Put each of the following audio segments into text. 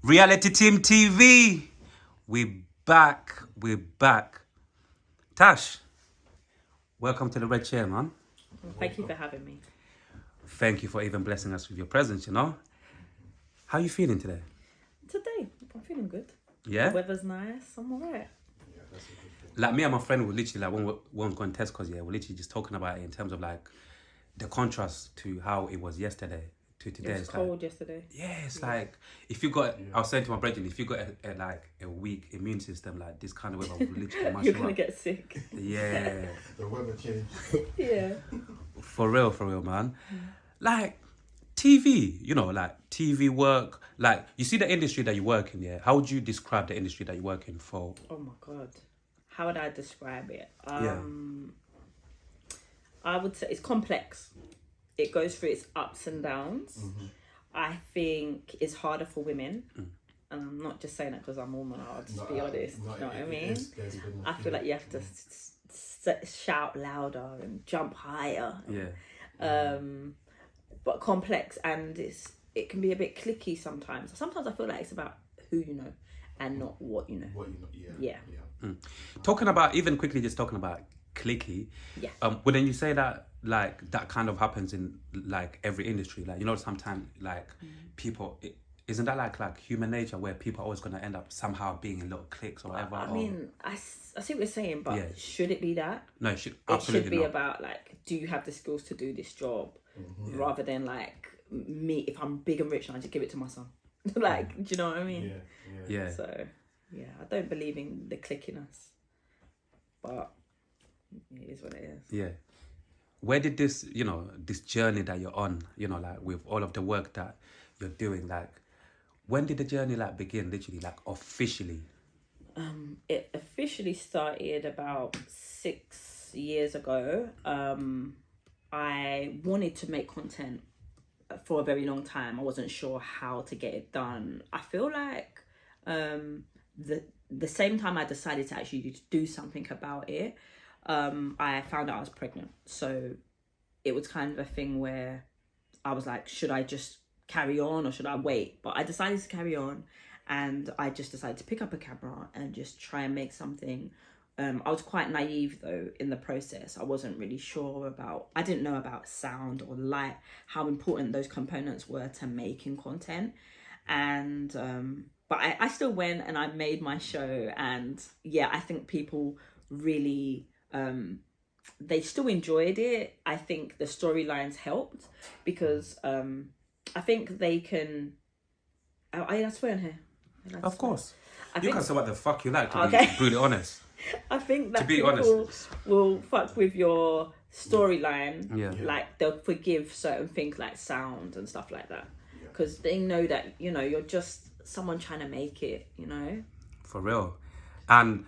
Reality Team TV. We're back. We're back. Tash, welcome to the Red Chair, man. Well, thank you for having me. Thank you for even blessing us with your presence, you know. How you feeling today? Today, I'm feeling good. Yeah? The weather's nice. I'm alright. Like me and my friend were literally like, when we weren't going to test because we're literally just talking about it in terms of like the contrast to how it was yesterday to today. It was It's cold like, yesterday. yeah, it's like if you got, I was saying to my brethren, if you got a weak immune system, like this kind of weather will literally mash You're you gonna up. get sick. Yeah, The weather change. Yeah. for real, man. Like TV, you know, like TV work, like you see the industry that you work in, yeah? How would you describe the industry that you work in for? Oh my god. How would I describe it? Yeah. I would say it's complex. It goes through its ups and downs. I think it's harder for women. And I'm not just saying that because I'm a woman, I'll just be honest. You know what I mean? I feel like you have to shout louder and jump higher. Yeah. But complex, and it can be a bit cliquey sometimes. Sometimes I feel like it's about who you know and not what you know. What you know, Yeah. Talking about, even quickly just talking about clicky, Yeah. wouldn't you say that like that kind of happens in like every industry? Like, you know, sometimes like people, isn't that like human nature where people are always going to end up somehow being in little cliques or whatever? I mean, I see what you're saying, but Yeah. should it be that? No, it should It absolutely should be not. about like, do you have the skills to do this job, rather than like me. If I'm big and rich, and I just give it to my son. Like, do you know what I mean? Yeah. So, yeah, I don't believe in the clickiness, but it is what it is. Yeah. Where did this, you know, this journey that you're on, you know, like with all of the work that you're doing, like, when did the journey like begin, literally, like officially? It officially started about 6 years ago. I wanted to make content for a very long time. I wasn't sure how to get it done. I feel like the same time I decided to actually do something about it, I found out I was pregnant. So it was kind of a thing where I was like, should I just carry on or should I wait? But I decided to carry on, and I just decided to pick up a camera and just try and make something. I was quite naive though in the process. I wasn't really sure I didn't know about sound or light, how important those components were to making content. And but I still went and I made my show, and yeah, I think people really they still enjoyed it. I think the storylines helped because I think they can. I swear on here. Of course. I You think, can say what the fuck you like, to Okay. be brutally honest. I think that To be people honest. will fuck with your storyline. Yeah. Like they'll forgive certain things like sound and stuff like that, because they know that, you know, you're just someone trying to make it, you know. For real. And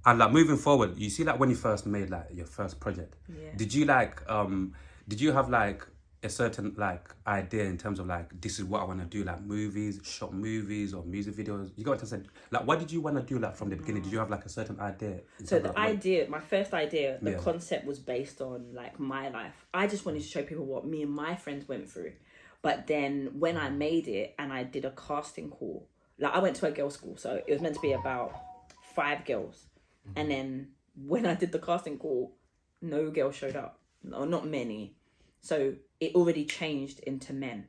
like moving forward, you see like when you first made like your first project, Yeah. did you have like a certain like idea in terms of like, this is what I want to do, like movies, short movies or music videos? You got to say, like, what did you want to do like from the beginning? Did you have like a certain idea? So the idea, my first idea, the Yeah. concept was based on like my life. I just wanted to show people what me and my friends went through. But then when I made it and I did a casting call, like I went to a girls' school, so it was meant to be about 5 girls. And then when I did the casting call, no girl showed up, or not many. So it already changed into men.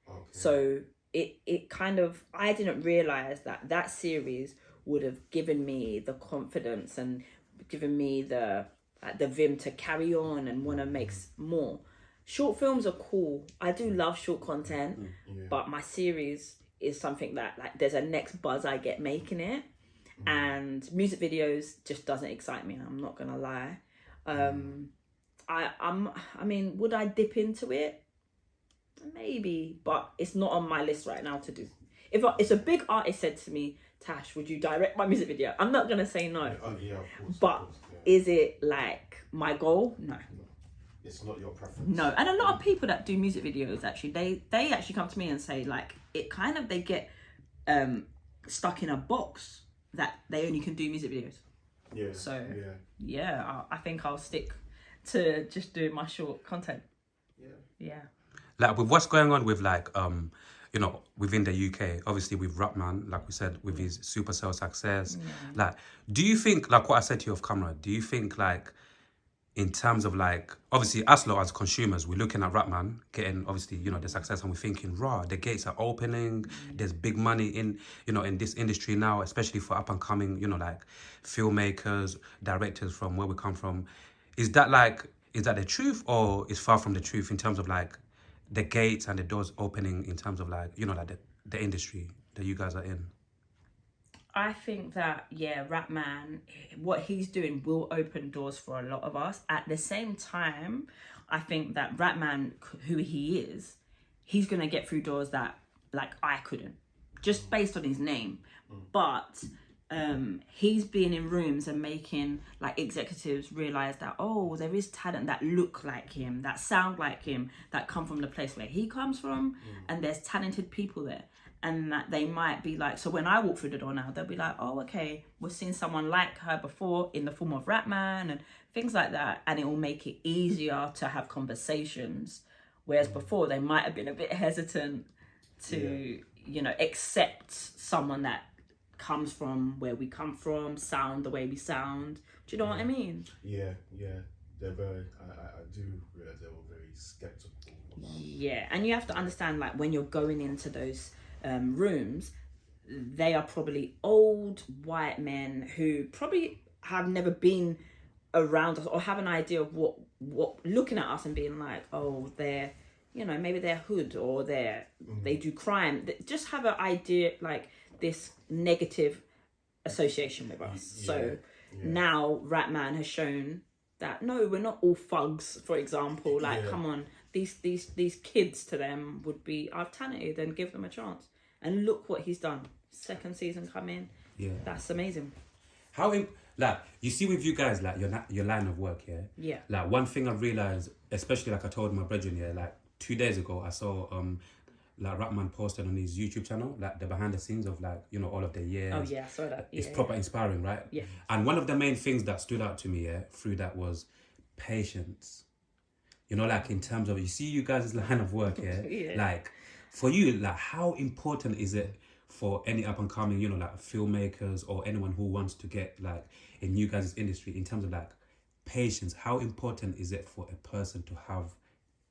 Okay. So it kind of, I didn't realize that series would have given me the confidence and given me the vim to carry on and want to make more. Short films are cool. I do love short content, but my series is something that like there's a next buzz I get making it. And music videos just doesn't excite me, I'm not gonna lie. I mean, would I dip into it? Maybe, but it's not on my list right now to do. If a big artist said to me, Tash, would you direct my music video? I'm not gonna say no. Yeah, of course. But of course, yeah. is it like my goal? No. It's not your preference. No. And a lot of people that do music videos actually, they actually come to me and say like it kind of, they get stuck in a box that they only can do music videos. Yeah. So yeah, I think I'll stick to just doing my short content. Yeah. Yeah. Like with what's going on with like you know, within the UK, obviously with Rapman, like we said, with his super cell success, like, do you think, like what I said to you off camera, do you think like, in terms of like, obviously us lot as consumers, we're looking at Rapman getting obviously, you know, the success, and we're thinking, raw, the gates are opening, there's big money in, you know, in this industry now, especially for up and coming, you know, like filmmakers, directors from where we come from. Is that the truth, or is far from the truth in terms of like the gates and the doors opening in terms of like, you know, like the industry that you guys are in? I think that, yeah, Rapman, what he's doing will open doors for a lot of us. At the same time, I think that Rapman, who he is, he's going to get through doors that, like, I couldn't, just based on his name. But he's been in rooms and making, like, executives realise that, oh, there is talent that look like him, that sound like him, that come from the place where he comes from, and there's talented people there. And that they might be like, so when I walk through the door now, they'll be like, oh, okay, we've seen someone like her before in the form of Rapman and things like that. And it will make it easier to have conversations. Whereas before, they might have been a bit hesitant to, you know, accept someone that comes from where we come from, sound the way we sound. Do you know what I mean? Yeah. They're very, I do realise they were very sceptical. Yeah, and you have to understand, like, when you're going into those rooms, they are probably old white men who probably have never been around us or have an idea of what looking at us and being like, oh, they're, you know, maybe they're hood or they do crime. They just have an idea, like, this negative association with us. So now Ratman has shown that no, we're not all thugs, for example. Like, come on, these kids, to them would be, are talented, and give them a chance. And look what he's done. Second season coming. Yeah, that's amazing. Like, you see with you guys, like your line of work, yeah. Like, one thing I realized, especially like I told my brethren, like 2 days ago, I saw like Rapman posted on his YouTube channel, like the behind the scenes of, like, you know, all of the years. Oh yeah, I saw that. It's proper inspiring, right? Yeah. And one of the main things that stood out to me, through that was patience. You know, like, in terms of, you see you guys' line of work, like, for you, like, how important is it for any up and coming, you know, like filmmakers or anyone who wants to get like in you guys' industry, in terms of like patience? How important is it for a person to have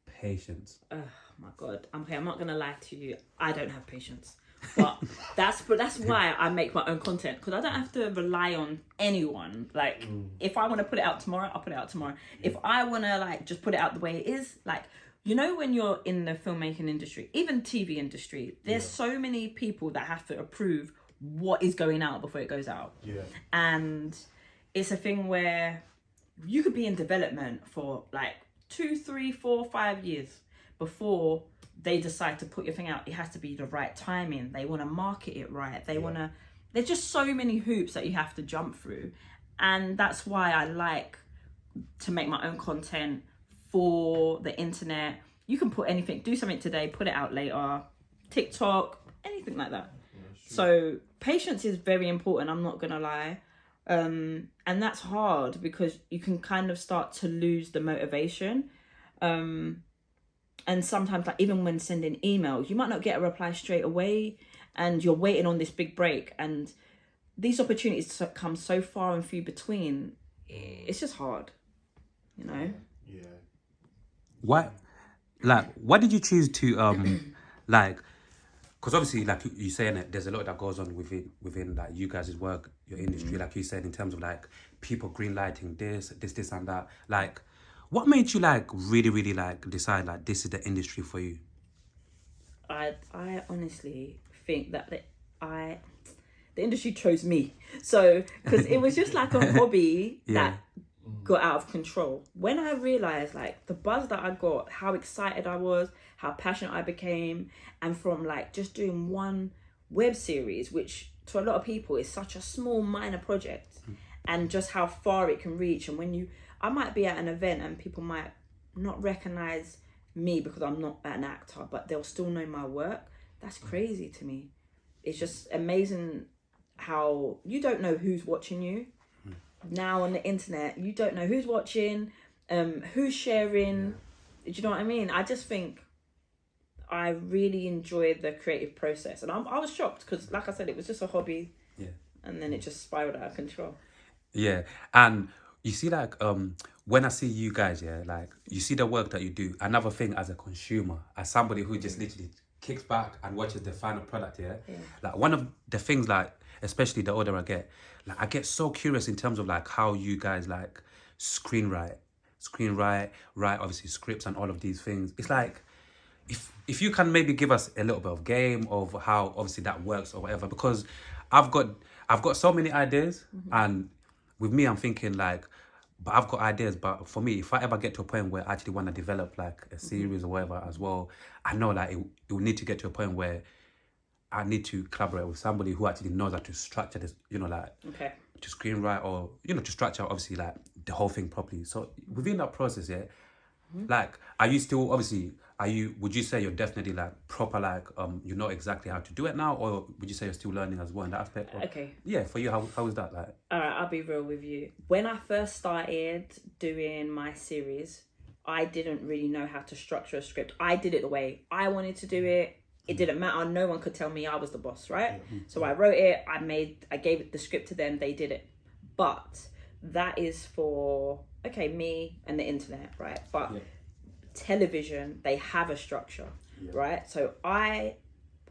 patience? Oh my God. Okay, I'm not gonna lie to you. I don't have patience. But that's why I make my own content, because I don't have to rely on anyone. Like, if I want to put it out tomorrow, I'll put it out tomorrow. If I want to, like, just put it out the way it is, like, you know, when you're in the filmmaking industry, even TV industry, there's so many people that have to approve what is going out before it goes out. Yeah. And it's a thing where you could be in development for like 2, 3, 4, 5 years before they decide to put your thing out. It has to be the right timing. They want to market it right. They want to, there's just so many hoops that you have to jump through. And that's why I like to make my own content for the internet. You can put anything, do something today, put it out later, TikTok, anything like that. So patience is very important, I'm not gonna lie. And that's hard because you can kind of start to lose the motivation. And sometimes, like, even when sending emails, you might not get a reply straight away, and you're waiting on this big break, and these opportunities come so far and few between. It's just hard, you know? Yeah. Why did you choose to like, because obviously, like you saying it, there's a lot that goes on within like you guys' work, your industry, like you said, in terms of like people greenlighting this and that. Like, what made you like really like decide like this is the industry for you? I honestly think that the industry chose me. So, because it was just like a hobby that got out of control. When I realized, like, the buzz that I got, how excited I was, how passionate I became, and from like just doing one web series, which to a lot of people is such a small minor project, and just how far it can reach. And when I might be at an event and people might not recognize me because I'm not an actor, but they'll still know my work. That's crazy to me. It's just amazing how you don't know who's watching you. Now on the internet, you don't know who's watching, who's sharing. Do you know what I mean? I just think I really enjoyed the creative process, and I was shocked because, like I said, it was just a hobby, Yeah. and then it just spiraled out of control. Yeah, and you see, like, when I see you guys, yeah, like, you see the work that you do. Another thing, as a consumer, as somebody who just literally kicks back and watches the final product, yeah, like, one of the things, like, especially the older I get, like, I get so curious in terms of like how you guys like screenwrite, write obviously scripts and all of these things. It's like, if you can maybe give us a little bit of game of how obviously that works or whatever, because I've got so many ideas, and with me I'm thinking like, but I've got ideas, but for me, if I ever get to a point where I actually want to develop like a series or whatever as well, I know like it will need to get to a point where I need to collaborate with somebody who actually knows how to structure this, you know, like Okay. to screenwrite, or you know, to structure obviously like the whole thing properly. So within that process, yeah, like, are you still obviously, would you say you're definitely like proper, like you know exactly how to do it now, or would you say you're still learning as well in that aspect? Or, Okay. yeah, for you, how is that like? All right, I'll be real with you. When I first started doing my series, I didn't really know how to structure a script. I did it the way I wanted to do it. It didn't matter. No one could tell me I was the boss, right? So I wrote it. I gave the script to them. They did it. But that is for me and the internet, right? But television, they have a structure, right? So I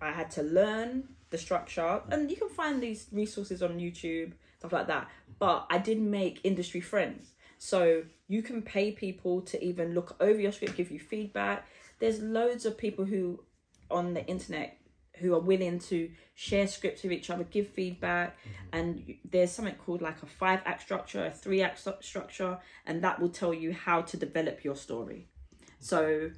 had to learn the structure, and you can find these resources on YouTube, stuff like that. But I didn't make industry friends. So you can pay people to even look over your script, give you feedback. There's loads of people who on the internet who are willing to share scripts with each other, give feedback, and there's something called like a 5-act structure, a 3-act structure, and that will tell you how to develop your story. So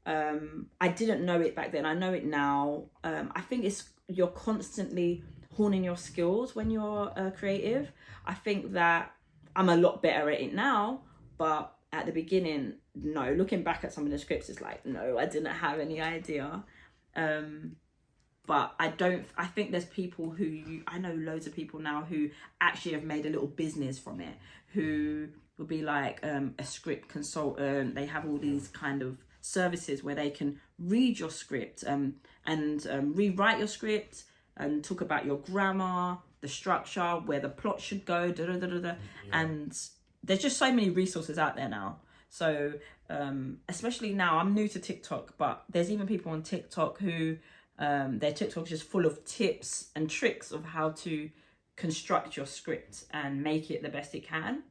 I didn't know it back then. I know it now. I think you're constantly honing your skills when you're creative. I think that I'm a lot better at it now, but at the beginning, no. Looking back at some of the scripts, it's like, no, I didn't have any idea. But I think there's people I know loads of people now who actually have made a little business from it, who will be like a script consultant. They have all these kind of services where they can read your script and rewrite your script and talk about your grammar, the structure, where the plot should go, and there's just so many resources out there now. So especially now, I'm new to TikTok, but there's even people on TikTok who their TikTok is just full of tips and tricks of how to construct your script and make it the best it can.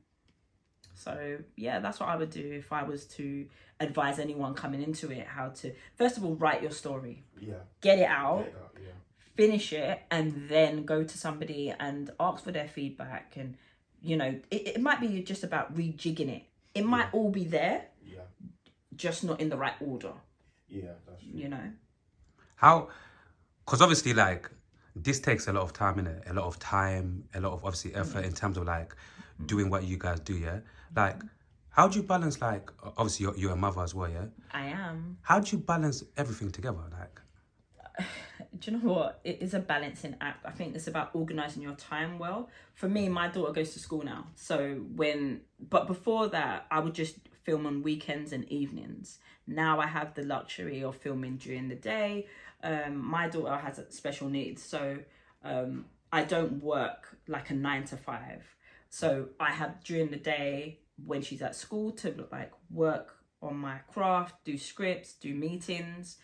So yeah, that's what I would do if I was to advise anyone coming into it, how to first of all write your story, get it out, finish it, and then go to somebody and ask for their feedback. And you know, it might be just about rejigging it. It might all be there, just not in the right order. Yeah, that's true. You know, How, because obviously like this takes a lot of time, innit? A lot of time, a lot of obviously effort in terms of like doing what you guys do, yeah? Like, how do you balance, like, obviously you're a mother as well, yeah? I am. How do you balance everything together? Like, do you know what? It is a balancing act. I think it's about organising your time well. For me, my daughter goes to school now. So but before that, I would just film on weekends and evenings. Now I have the luxury of filming during the day. My daughter has special needs. So I don't work like a 9 to 5. So I have during the day when she's at school to like work on my craft, do scripts, do meetings,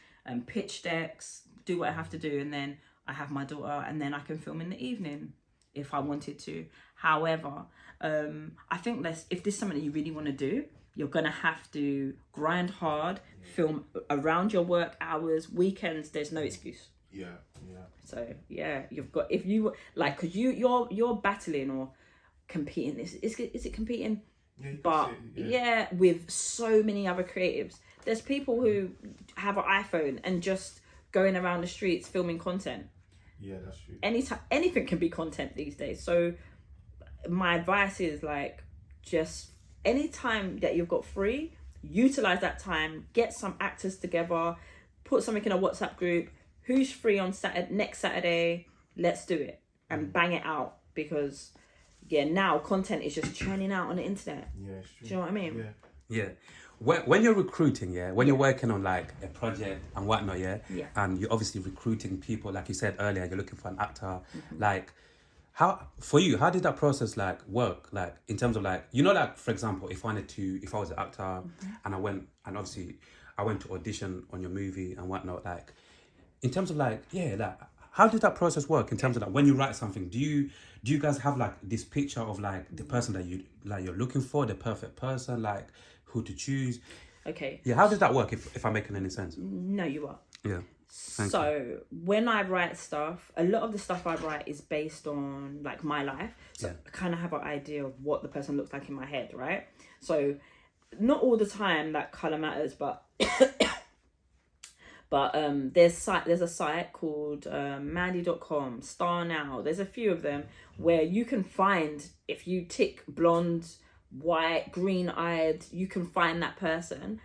pitch decks, do what I have to do, and then I have my daughter, and then I can film in the evening if I wanted to. However, I think if this is something that you really want to do, you're gonna have to grind hard, film around your work hours, weekends. There's no excuse. Yeah. So yeah, you've got, if you like, because you're battling or competing. Is it competing? Yeah, but with so many other creatives. There's people who have an iPhone and just going around the streets filming content. Yeah, that's true. Anything can be content these days. So my advice is like, just any time that you've got free, utilize that time, get some actors together, put something in a WhatsApp group. Who's free on next Saturday? Let's do it and bang it out, because now content is just churning out on the internet. Yeah, it's true. Do you know what I mean? Yeah. when you're recruiting, when you're working on like a project and whatnot, Yeah. and you're obviously recruiting people, like you said earlier, you're looking for an actor, like how did that process like work, like in terms of like, you know, like for example, if I was an actor and I went to audition on your movie and whatnot, like in terms of like like how did that process work in terms of like when you write something, do you guys have like this picture of like the person that you're looking for, the perfect person, like who to choose? Okay. How does that work, if I'm making any sense? No, you are. Yeah. So when I write stuff, a lot of the stuff I write is based on like my life. So I kind of have an idea of what the person looks like in my head, right? So not all the time that colour matters, but there's a site called Mandy.com, Star Now. There's a few of them where you can find, if you tick blonde, white, green-eyed, you can find that person.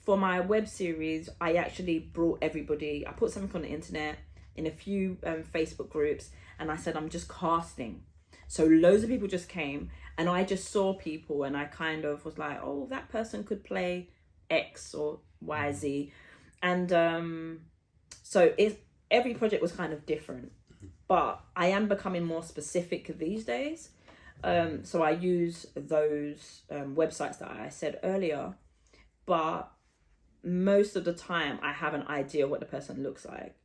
For my web series, I actually brought everybody. I put something on the internet in a few Facebook groups, and I said I'm just casting. So loads of people just came, and I just saw people, and I kind of was like, oh, that person could play X or Y, Z. And so every project was kind of different, but I am becoming more specific these days. So I use those websites that I said earlier, but most of the time I have an idea what the person looks like.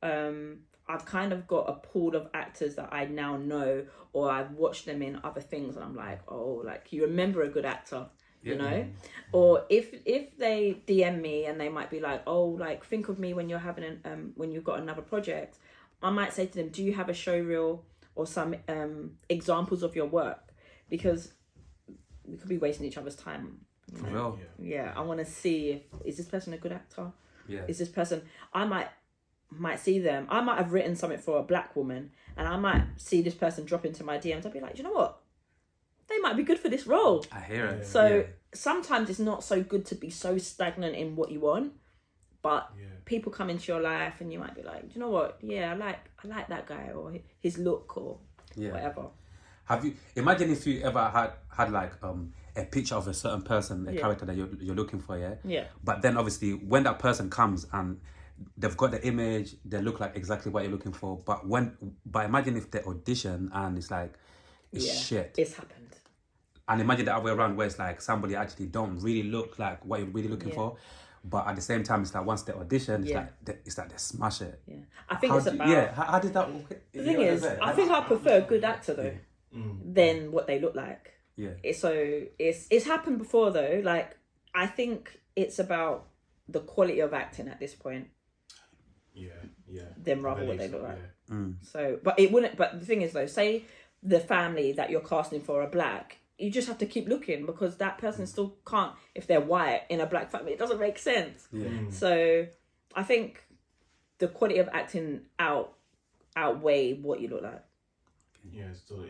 I've kind of got a pool of actors that I now know, or I've watched them in other things, and I'm like, oh, like you remember a good actor. You know, or if they DM me and they might be like, oh, like think of me when you're having when you've got another project, I might say to them, do you have a show reel or some examples of your work? Because we could be wasting each other's time. For real. Yeah, I want to see is this person a good actor? Yeah. Is this person? I might see them. I might have written something for a black woman, and I might see this person drop into my DMs. I'd be like, you know what? They might be good for this role. I hear it. So sometimes it's not so good to be so stagnant in what you want, but people come into your life and you might be like, do you know what? Yeah, I like that guy, or his look, or whatever. Imagine if you ever had like a picture of a certain person, a character that you're looking for, but then obviously when that person comes and they've got the image, they look like exactly what you're looking for, but imagine if they audition and it's like shit. It's happened. And imagine the other way around, where it's like somebody actually don't really look like what you're really looking for, but at the same time, it's like once they audition, it's like they smash it. Yeah, I think it's about. Yeah, how did that? The thing is, I think I prefer a good actor though, than what they look like. Yeah. So it's happened before though. Like I think it's about the quality of acting at this point. Than rather what they look like. So, but it wouldn't. But the thing is though, say the family that you're casting for are black. You just have to keep looking, because that person still can't, if they're white in a black family, it doesn't make sense. So I think the quality of acting outweigh what you look like. So